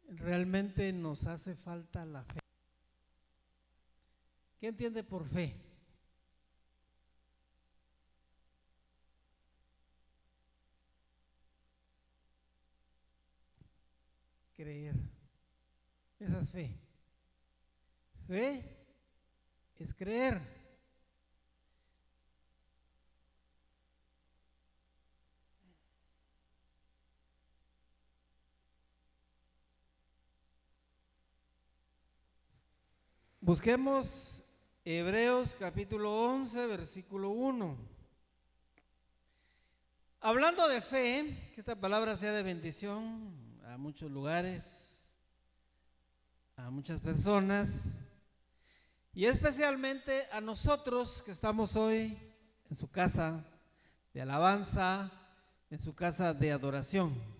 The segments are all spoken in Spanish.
realmente nos hace falta la fe. ¿Qué entiende por fe? Creer. Esa es fe. Fe es creer. Busquemos Hebreos capítulo 11, versículo 1. Hablando de fe, que esta palabra sea de bendición a muchos lugares, a muchas personas, y especialmente a nosotros que estamos hoy en su casa de alabanza, en su casa de adoración.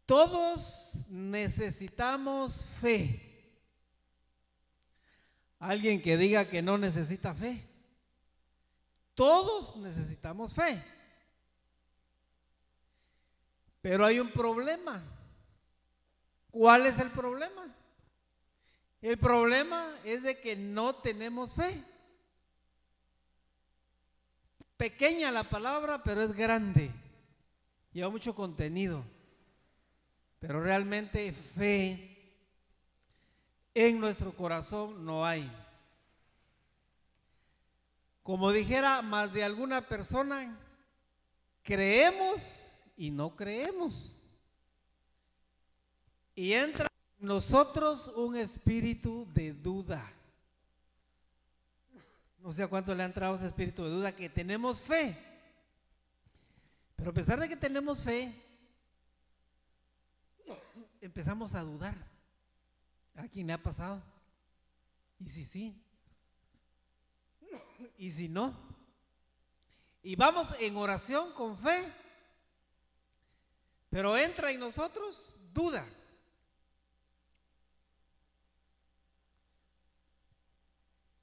Todos necesitamos fe. Alguien que diga que no necesita fe. Todos necesitamos fe. Pero hay un problema. ¿Cuál es el problema? El problema es de que no tenemos fe. Pequeña la palabra, pero es grande. Lleva mucho contenido. Pero realmente fe en nuestro corazón no hay. Como dijera más de alguna persona, creemos y no creemos. Y entra en nosotros un espíritu de duda. No sé a cuánto le ha entrado ese espíritu de duda, que tenemos fe. Pero a pesar de que tenemos fe, empezamos a dudar. ¿A quién le ha pasado? ¿Y si sí? ¿Y si no? Y vamos en oración con fe, pero entra en nosotros duda.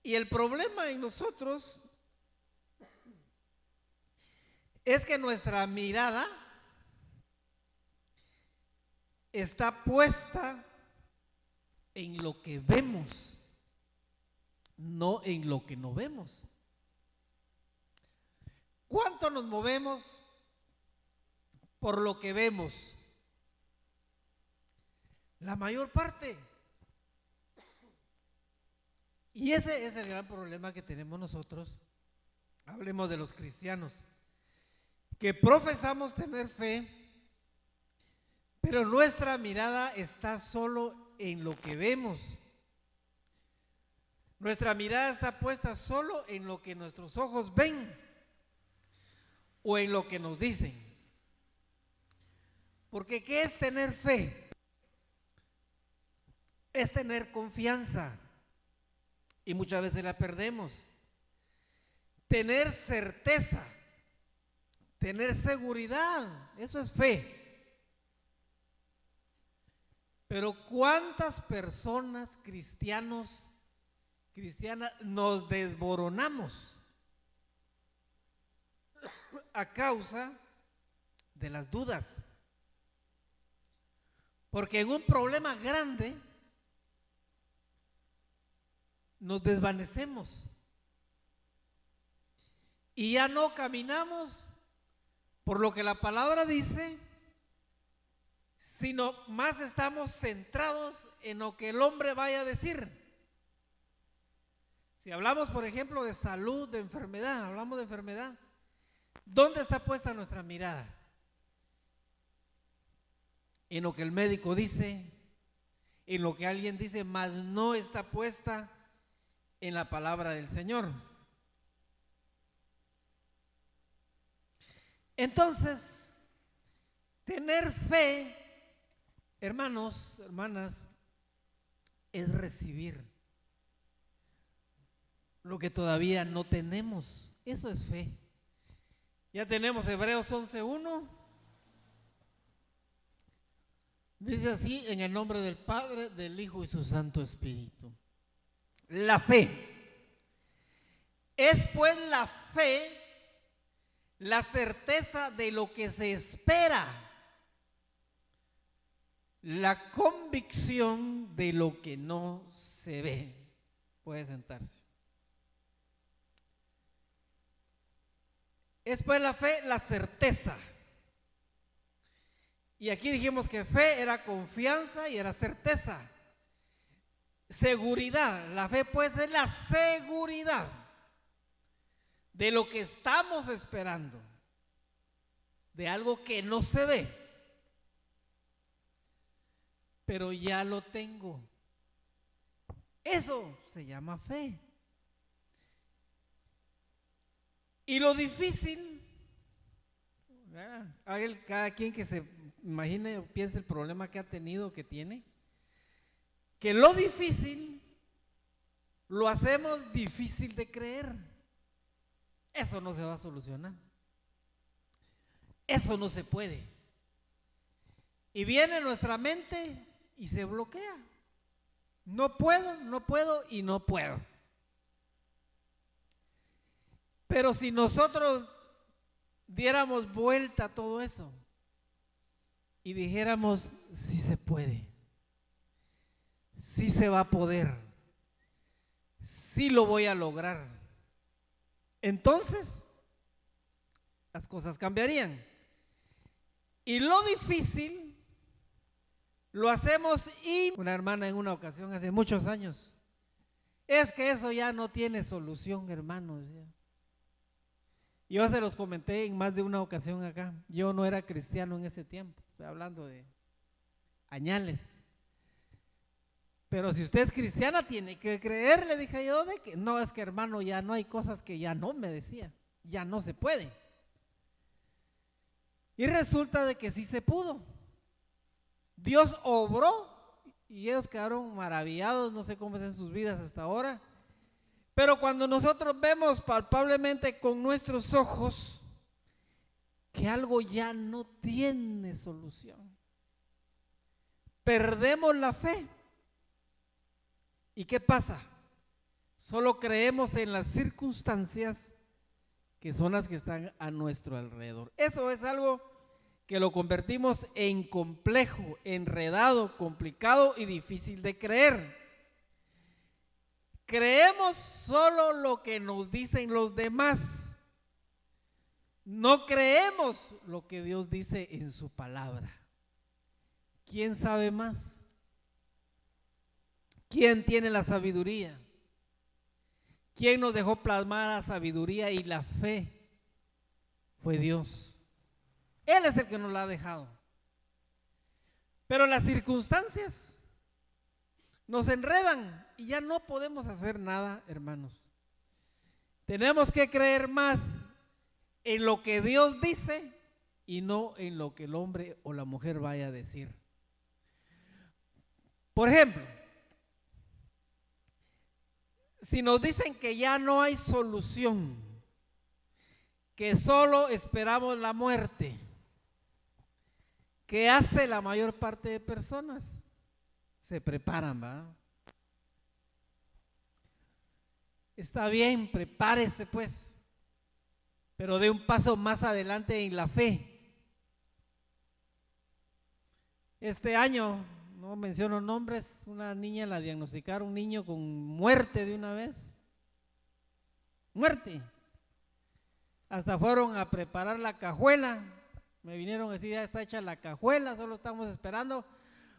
Y el problema en nosotros es que nuestra mirada está puesta en lo que vemos, no en lo que no vemos. ¿Cuánto nos movemos por lo que vemos? La mayor parte. Y ese es el gran problema que tenemos nosotros. Hablemos de los cristianos, que profesamos tener fe, pero nuestra mirada está solo en lo que vemos. Nuestra mirada está puesta solo en lo que nuestros ojos ven o en lo que nos dicen. Porque ¿qué es tener fe? Es tener confianza y muchas veces la perdemos. Tener certeza, tener seguridad, eso es fe. Pero ¿cuántas personas cristianas nos desboronamos a causa de las dudas? Porque en un problema grande nos desvanecemos y ya no caminamos por lo que la palabra dice, sino más estamos centrados en lo que el hombre vaya a decir. Si hablamos, por ejemplo, de salud, de enfermedad, hablamos de enfermedad, ¿dónde está puesta nuestra mirada? En lo que el médico dice, en lo que alguien dice, mas no está puesta en la palabra del Señor. Entonces, tener fe, hermanos, hermanas, es recibir lo que todavía no tenemos. Eso es fe. Ya tenemos Hebreos 11:1. Dice así: en el nombre del Padre, del Hijo y su Santo Espíritu. La fe. Es pues la fe la certeza de lo que se espera. la convicción de lo que no se ve. Puede sentarse. Es pues la fe, la certeza. Y aquí dijimos que fe era confianza y era certeza. Seguridad. La fe pues es la seguridad de lo que estamos esperando, de algo que no se ve, pero ya lo tengo. Eso se llama fe. Y lo difícil, cada quien que se imagine o piense el problema que ha tenido, que tiene, que lo difícil lo hacemos difícil de creer. Eso no se va a solucionar. Eso no se puede. Y viene nuestra mente y se bloquea. No puedo y no puedo. Pero si nosotros diéramos vuelta a todo eso y dijéramos, sí se puede, sí se va a poder, sí lo voy a lograr, entonces las cosas cambiarían. Y lo difícil lo hacemos. Y una hermana en una ocasión hace muchos años, es que eso ya no tiene solución, hermanos. Yo se los comenté en más de una ocasión acá. Yo no era cristiano en ese tiempo, estoy hablando de añales. Pero si usted es cristiana tiene que creer, le dije yo, de que no, es que hermano, ya no hay cosas que ya no, me decía, ya no se puede. Y resulta de que sí se pudo. Dios obró y ellos quedaron maravillados, no sé cómo es en sus vidas hasta ahora. Pero cuando nosotros vemos palpablemente con nuestros ojos que algo ya no tiene solución, perdemos la fe. ¿Y qué pasa? Solo creemos en las circunstancias que son las que están a nuestro alrededor. Eso es algo que lo convertimos en complejo, enredado, complicado y difícil de creer. Creemos solo lo que nos dicen los demás. No creemos lo que Dios dice en su palabra. ¿Quién sabe más? ¿Quién tiene la sabiduría? ¿Quién nos dejó plasmar la sabiduría y la fe? Fue Dios. Él es el que nos la ha dejado. Pero las circunstancias nos enredan y ya no podemos hacer nada, hermanos. Tenemos que creer más en lo que Dios dice y no en lo que el hombre o la mujer vaya a decir. Por ejemplo, si nos dicen que ya no hay solución, que solo esperamos la muerte, ¿qué hace la mayor parte de personas? Se preparan, ¿va? Está bien, prepárese pues, pero dé un paso más adelante en la fe. Este año, no menciono nombres, una niña la diagnosticaron, un niño con muerte de una vez. Muerte. Hasta fueron a preparar la cajuela. Me vinieron a decir, ya está hecha la cajuela, solo estamos esperando,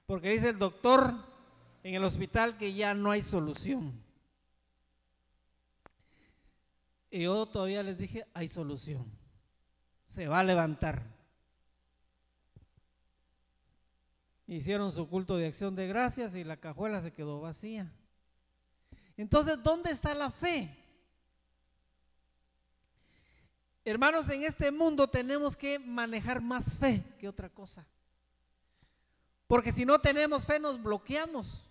porque dice el doctor en el hospital que ya no hay solución. Y yo todavía les dije, hay solución. Se va a levantar. Hicieron su culto de acción de gracias y la cajuela se quedó vacía. Entonces, ¿dónde está la fe? Hermanos, en este mundo tenemos que manejar más fe que otra cosa. Porque si no tenemos fe nos bloqueamos.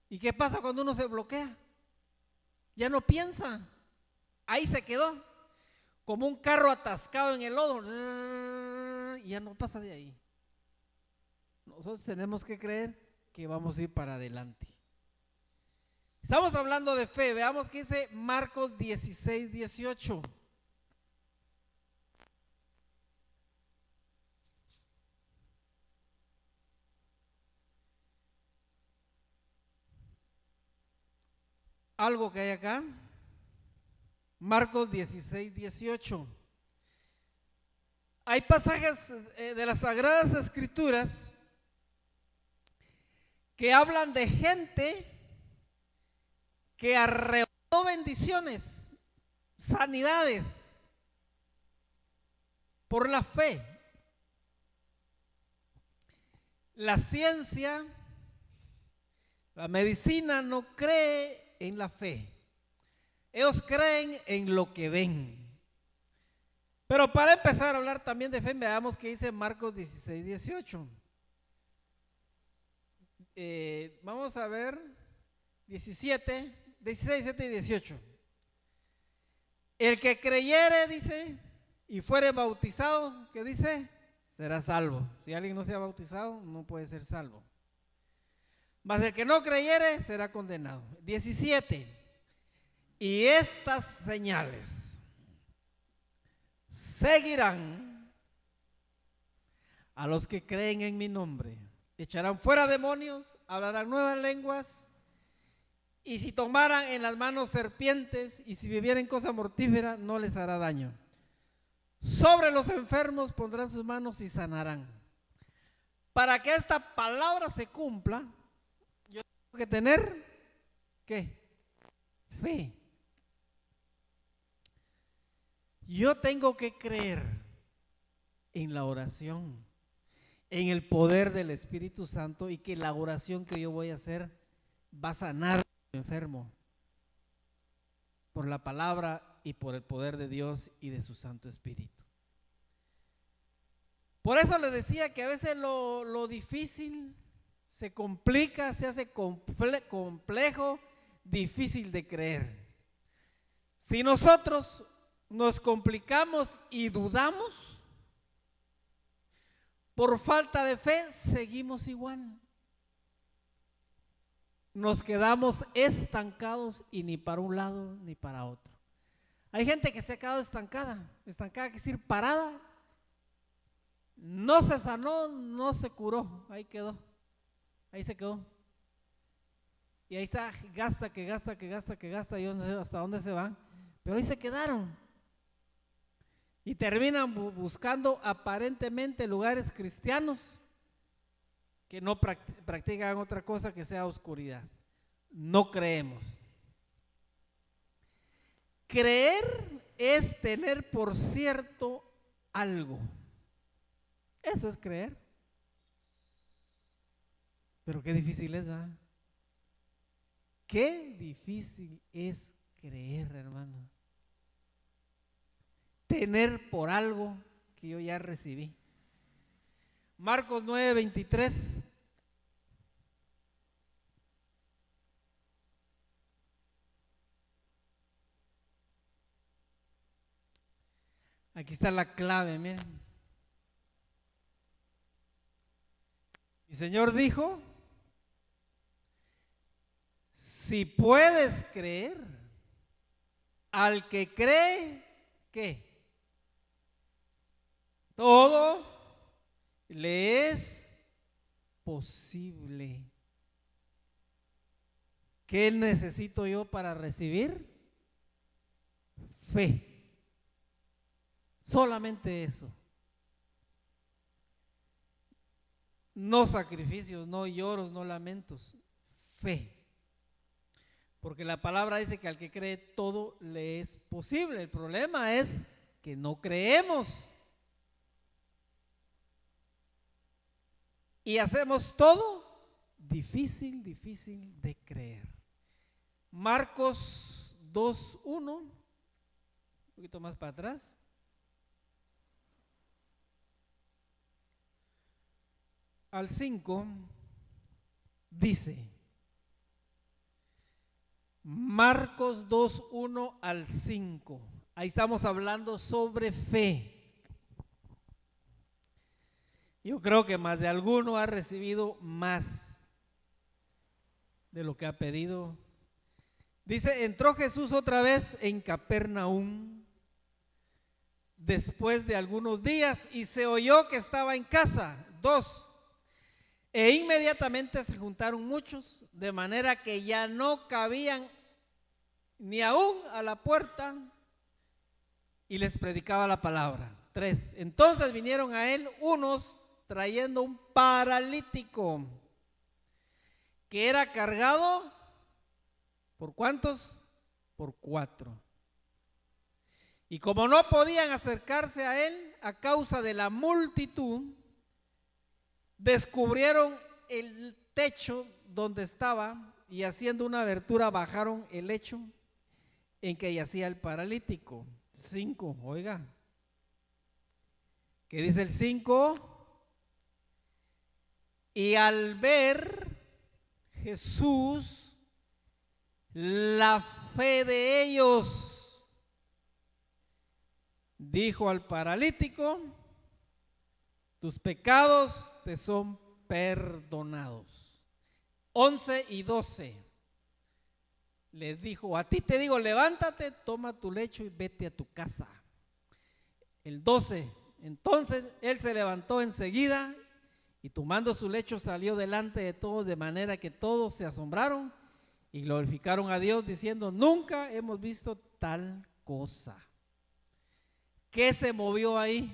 ¿Y qué pasa cuando uno se bloquea? Ya no piensa. Ahí se quedó. Como un carro atascado en el lodo. Y ya no pasa de ahí. Nosotros tenemos que creer que vamos a ir para adelante. Estamos hablando de fe. Veamos qué dice Marcos 16:18. algo que hay acá. Marcos 16, 18. Hay pasajes de las Sagradas Escrituras que hablan de gente que arrebató bendiciones, sanidades, por la fe. La ciencia, la medicina no cree en la fe. Ellos creen en lo que ven. Pero para empezar a hablar también de fe, veamos qué dice Marcos 16, 18. Vamos a ver 16, 17 y 18. El que creyere, dice, y fuere bautizado, ¿qué dice? Será salvo. Si alguien no se ha bautizado, no puede ser salvo. Mas el que no creyere, será condenado. 17. Y estas señales seguirán a los que creen en mi nombre. Echarán fuera demonios, hablarán nuevas lenguas, y si tomaran en las manos serpientes, y si bebieren cosa mortífera, no les hará daño. Sobre los enfermos pondrán sus manos y sanarán. Para que esta palabra se cumpla, yo tengo que tener, ¿qué? Fe. Yo tengo que creer en la oración, en el poder del Espíritu Santo, y que la oración que yo voy a hacer va a sanar al enfermo por la palabra y por el poder de Dios y de su Santo Espíritu. Por eso les decía que a veces lo difícil se complica, se hace complejo, difícil de creer. Si nosotros nos complicamos y dudamos, por falta de fe seguimos igual. Nos quedamos estancados y ni para un lado ni para otro. Hay gente que se ha quedado estancada quiere decir parada. No se sanó, no se curó, ahí quedó, ahí se quedó. Y ahí está, gasta, y yo no sé hasta dónde se van, pero ahí se quedaron. Y terminan buscando aparentemente lugares cristianos que no practican otra cosa que sea oscuridad. No creemos. Creer es tener por cierto algo. Eso es creer. Pero qué difícil es, ¿verdad? Qué difícil es creer, hermano. Tener por algo que yo ya recibí. Marcos 9, 23. Aquí está la clave, miren. Mi Señor dijo, si puedes creer, al que cree, ¿qué? Todo le es posible. ¿Qué necesito yo para recibir? Fe. Solamente eso. No sacrificios, no lloros, no lamentos. Fe. Porque la palabra dice que al que cree todo le es posible. El problema es que no creemos. Y hacemos todo difícil de creer. Marcos 2:1, un poquito más para atrás. Al 5 dice, Marcos 2:1 al 5. Ahí estamos hablando sobre fe. Yo creo que más de alguno ha recibido más de lo que ha pedido. Dice, entró Jesús otra vez en Capernaum después de algunos días y se oyó que estaba en casa. 2. E inmediatamente se juntaron muchos, de manera que ya no cabían ni aún a la puerta, y les predicaba la palabra. 3. Entonces vinieron a él unos trayendo un paralítico que era cargado, ¿por cuántos? Por 4. Y como no podían acercarse a él a causa de la multitud, descubrieron el techo donde estaba y haciendo una abertura bajaron el lecho en que yacía el paralítico. 5, oiga. ¿Qué dice el 5? Y al ver Jesús la fe de ellos, dijo al paralítico: tus pecados te son perdonados. 11 y 12. Les dijo: a ti te digo, levántate, toma tu lecho y vete a tu casa. El 12. Entonces él se levantó enseguida y tomando su lecho salió delante de todos, de manera que todos se asombraron y glorificaron a Dios diciendo: nunca hemos visto tal cosa. ¿Qué se movió ahí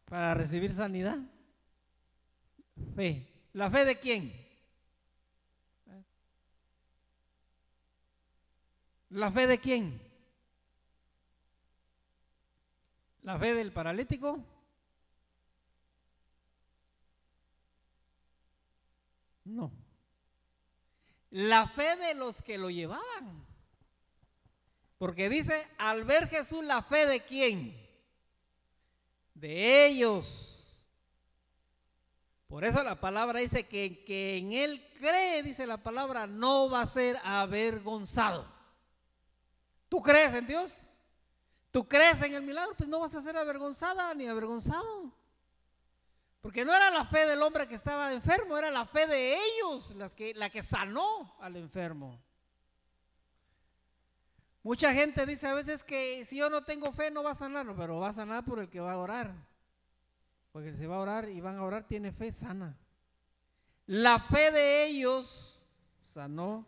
para recibir sanidad? Fe. ¿La fe de quién? ¿La fe de quién? ¿La fe del paralítico? No. La fe de los que lo llevaban. Porque dice, al ver Jesús, ¿la fe de quién? De ellos. Por eso la palabra dice que en él cree, dice la palabra, no va a ser avergonzado. ¿Tú crees en Dios? ¿Tú crees en el milagro? Pues no vas a ser avergonzada ni avergonzado. Porque no era la fe del hombre que estaba enfermo, era la fe de ellos la que sanó al enfermo. Mucha gente dice a veces que si yo no tengo fe no va a sanar, pero va a sanar por el que va a orar. Porque si va a orar y van a orar, tiene fe, sana. La fe de ellos sanó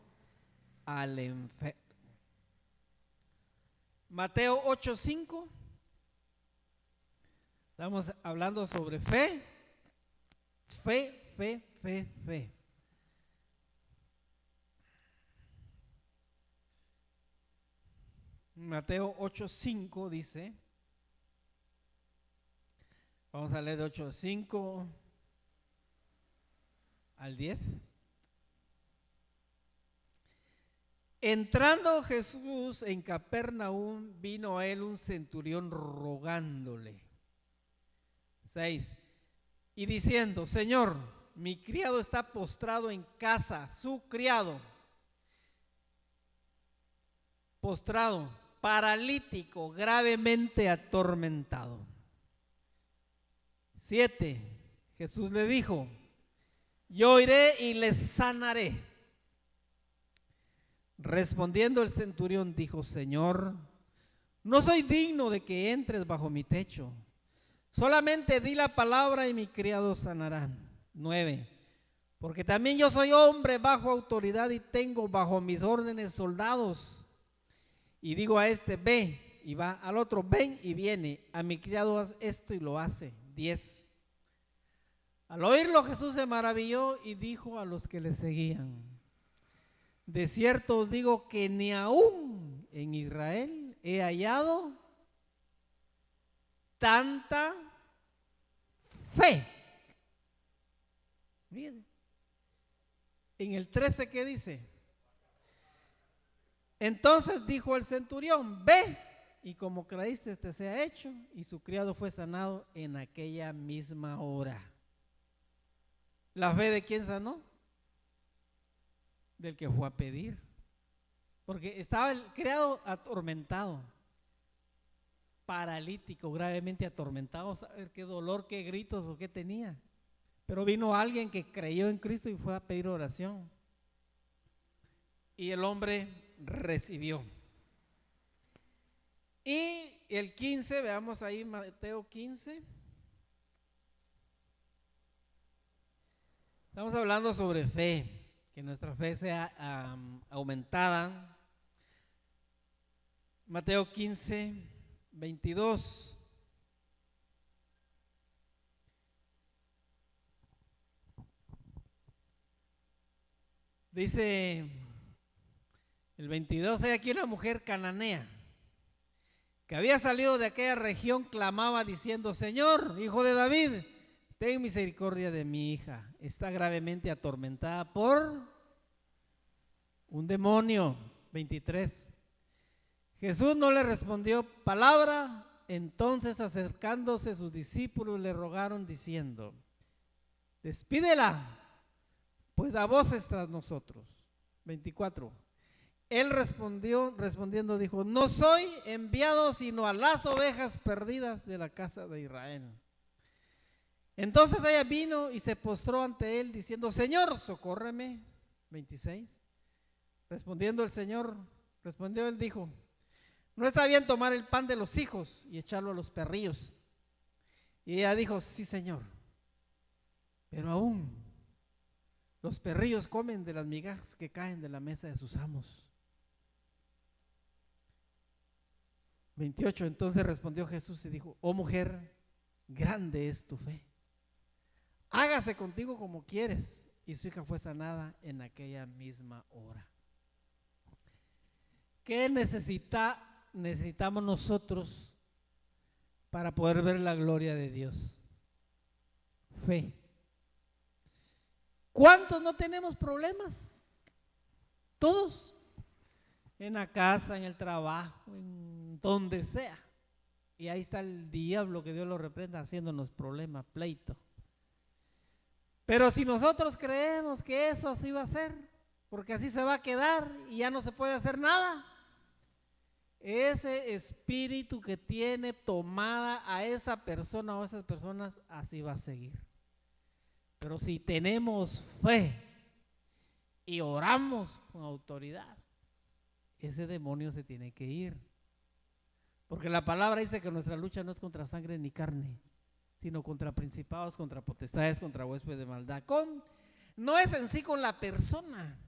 al enfermo. Mateo 8:5. Estamos hablando sobre fe. Fe, fe, fe, fe. Mateo 8:5 dice, vamos a leer de 8:5 al 10. Entrando Jesús en Capernaum, vino a él un centurión rogándole. 6. Y diciendo: Señor, mi criado está postrado en casa, su criado, postrado, paralítico, gravemente atormentado. 7. Jesús le dijo: yo iré y le sanaré. Respondiendo el centurión dijo: Señor, no soy digno de que entres bajo mi techo. Solamente di la palabra y mi criado sanará. 9. Porque también yo soy hombre bajo autoridad y tengo bajo mis órdenes soldados. Y digo a este: ve, y va; al otro: ven, y viene; a mi criado: haz esto, y lo hace. 10. Al oírlo Jesús se maravilló y dijo a los que le seguían: de cierto os digo que ni aún en Israel he hallado tanta fe. Miren, en el 13, ¿qué dice? Entonces dijo el centurión: ve, y como creíste te sea hecho. Y su criado fue sanado en aquella misma hora. ¿La fe de quién sanó? Del que fue a pedir. Porque estaba el criado atormentado, paralítico, gravemente atormentado, saber qué dolor, qué gritos o qué tenía. Pero vino alguien que creyó en Cristo y fue a pedir oración. Y el hombre recibió. Y el 15, veamos ahí Mateo 15. Estamos hablando sobre fe, que nuestra fe sea aumentada. Mateo 15, 22. Dice el 22, hay aquí una mujer cananea que había salido de aquella región, clamaba diciendo: Señor, hijo de David, ten misericordia de mi hija, está gravemente atormentada por un demonio. 23. Jesús no le respondió palabra. Entonces, acercándose sus discípulos, le rogaron diciendo: despídela, pues da voces tras nosotros. 24. Él respondiendo dijo: no soy enviado sino a las ovejas perdidas de la casa de Israel. Entonces ella vino y se postró ante él diciendo: Señor, socórreme. 26. Respondiendo él dijo: no está bien tomar el pan de los hijos y echarlo a los perrillos. Y ella dijo: sí, Señor, pero aún los perrillos comen de las migajas que caen de la mesa de sus amos. 28. Entonces respondió Jesús y dijo: oh mujer, grande es tu fe, hágase contigo como quieres. Y su hija fue sanada en aquella misma hora. ¿Qué necesitamos nosotros para poder ver la gloria de Dios? Fe. ¿Cuántos no tenemos problemas? Todos. En la casa, en el trabajo, en donde sea. Y ahí está el diablo, que Dios lo reprenda, haciéndonos problemas, pleito. Pero si nosotros creemos que eso así va a ser, porque así se va a quedar y ya no se puede hacer nada, ese espíritu que tiene tomada a esa persona o esas personas, así va a seguir. Pero si tenemos fe y oramos con autoridad, ese demonio se tiene que ir. Porque la palabra dice que nuestra lucha no es contra sangre ni carne, sino contra principados, contra potestades, contra huestes de maldad. No es en sí con la persona,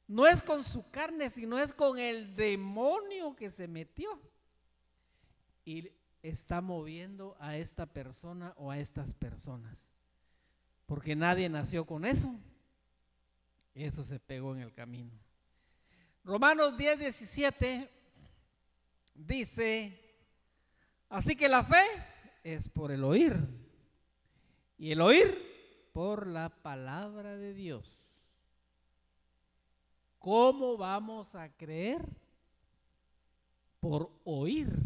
no es con su carne, sino es con el demonio que se metió y está moviendo a esta persona o a estas personas. Porque nadie nació con eso. Eso se pegó en el camino. Romanos 10, 17 dice: así que la fe es por el oír, y el oír por la palabra de Dios. ¿Cómo vamos a creer? Por oír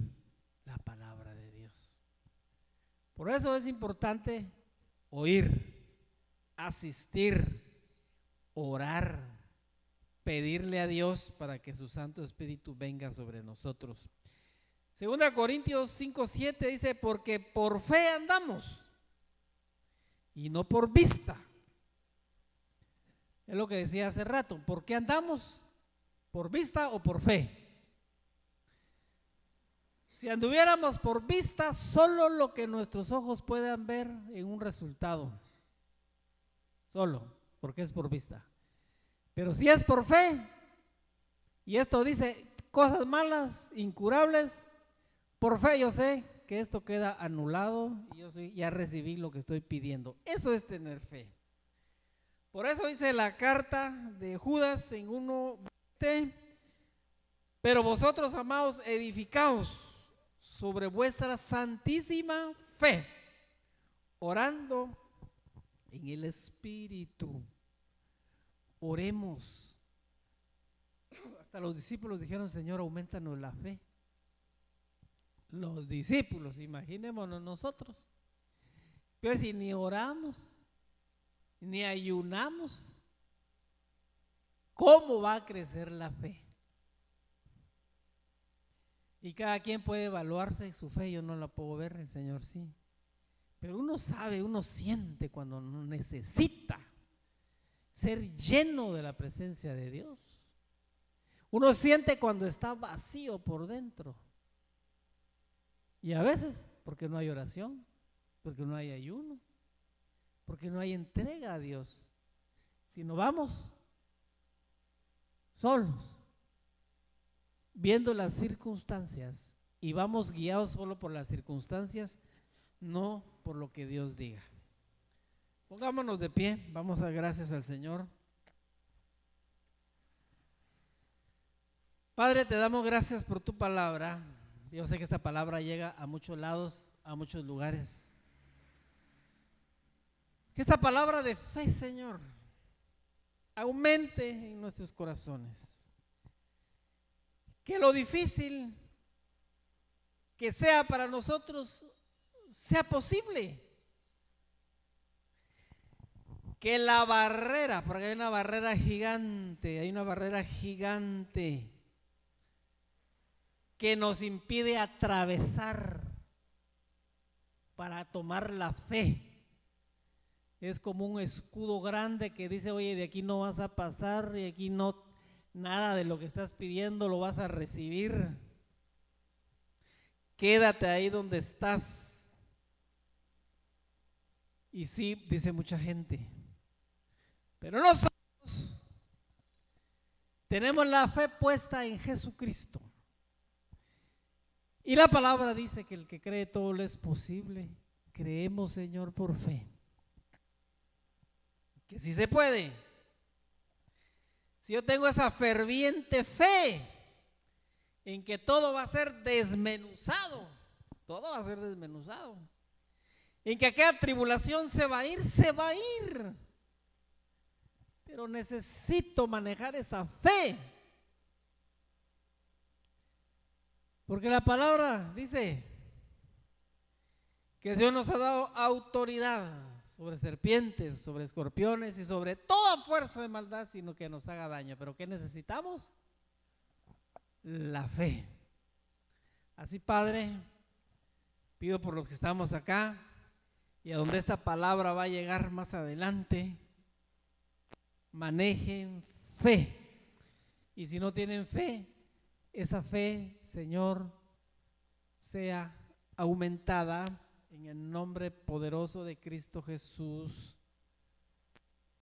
la palabra de Dios. Por eso es importante oír, asistir, orar, pedirle a Dios para que su Santo Espíritu venga sobre nosotros. 2 Corintios 5:7 dice: porque por fe andamos y no por vista. Es lo que decía hace rato. ¿Por qué andamos? ¿Por vista o por fe? Si anduviéramos por vista, solo lo que nuestros ojos puedan ver en un resultado. Solo, porque es por vista. Pero si es por fe, y esto dice cosas malas, incurables, por fe yo sé que esto queda anulado y yo ya recibí lo que estoy pidiendo. Eso es tener fe. Por eso dice la carta de Judas en 1:20: pero vosotros, amados, edificaos sobre vuestra santísima fe, orando en el Espíritu. Oremos. Hasta los discípulos dijeron: Señor, aumentanos la fe. Los discípulos, imaginémonos nosotros. Pero si ni oramos, ni ayunamos, ¿cómo va a crecer la fe? Y cada quien puede evaluarse su fe. Yo no la puedo ver, el Señor sí. Pero uno sabe, uno siente cuando necesita ser lleno de la presencia de Dios. Uno siente cuando está vacío por dentro. Y a veces porque no hay oración, porque no hay ayuno, porque no hay entrega a Dios. Si no vamos solos, viendo las circunstancias y vamos guiados solo por las circunstancias, no por lo que Dios diga. Pongámonos de pie, vamos a dar gracias al Señor. Padre, te damos gracias por tu palabra. Yo sé que esta palabra llega a muchos lados, a muchos lugares. Que esta palabra de fe, Señor, aumente en nuestros corazones. Que lo difícil que sea para nosotros sea posible. Que la barrera, porque hay una barrera gigante, que nos impide atravesar para tomar la fe. Es como un escudo grande que dice, oye, de aquí no vas a pasar y aquí no, nada de lo que estás pidiendo lo vas a recibir. Quédate ahí donde estás. Y sí, dice mucha gente, pero nosotros tenemos la fe puesta en Jesucristo. Y la palabra dice que el que cree todo lo es posible. Creemos, Señor, por fe. Que sí se puede. Si yo tengo esa ferviente fe en que todo va a ser desmenuzado, todo va a ser desmenuzado. En que aquella tribulación se va a ir, se va a ir. Pero necesito manejar esa fe. Porque la palabra dice que Dios nos ha dado autoridad sobre serpientes, sobre escorpiones y sobre toda fuerza de maldad, sino que nos haga daño. ¿Pero qué necesitamos? La fe. Así, Padre, pido por los que estamos acá y a donde esta palabra va a llegar más adelante, manejen fe. Y si no tienen fe, esa fe, Señor, sea aumentada en el nombre poderoso de Cristo Jesús.